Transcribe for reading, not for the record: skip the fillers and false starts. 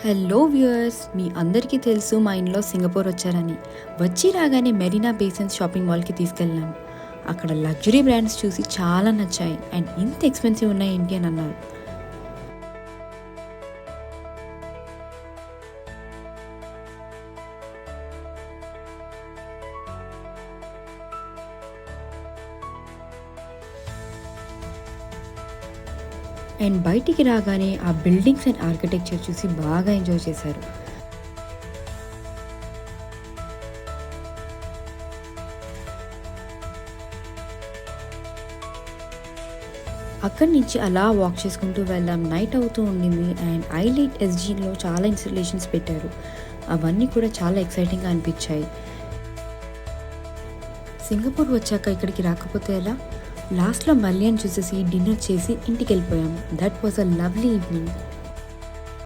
Hello viewers, మీ అందరికీ తెలుసు మా ఇంట్లో సింగపూర్ వచ్చారని. వచ్చి రాగానే మెరీనా బేసన్స్ షాపింగ్ మాల్కి తీసుకెళ్ళాము. అక్కడ లగ్జరీ బ్రాండ్స్ చూసి చాలా నచ్చాయి అండ్ ఇంత ఎక్స్పెన్సివ్ ఉన్నాయి ఏంటి అని అన్నారు. అండ్ బయటికి రాగానే ఆ బిల్డింగ్స్ అండ్ ఆర్కిటెక్చర్ చూసి బాగా ఎంజాయ్ చేశారు. అక్కడి నుంచి అలా వాక్ చేసుకుంటూ వెళ్ళాం. నైట్ అవుతూ ఉండింది అండ్ ఐలైట్ ఎస్జీలో చాలా ఇన్స్టలేషన్స్ పెట్టారు. అవన్నీ కూడా చాలా ఎక్సైటింగ్గా అనిపించాయి. సింగపూర్ వచ్చాక ఇక్కడికి రాకపోతే ఎలా? లాస్ట్లో మళ్ళీ అని చూసేసి డిన్నర్ చేసి ఇంటికి వెళ్ళిపోయాము. That was a lovely evening.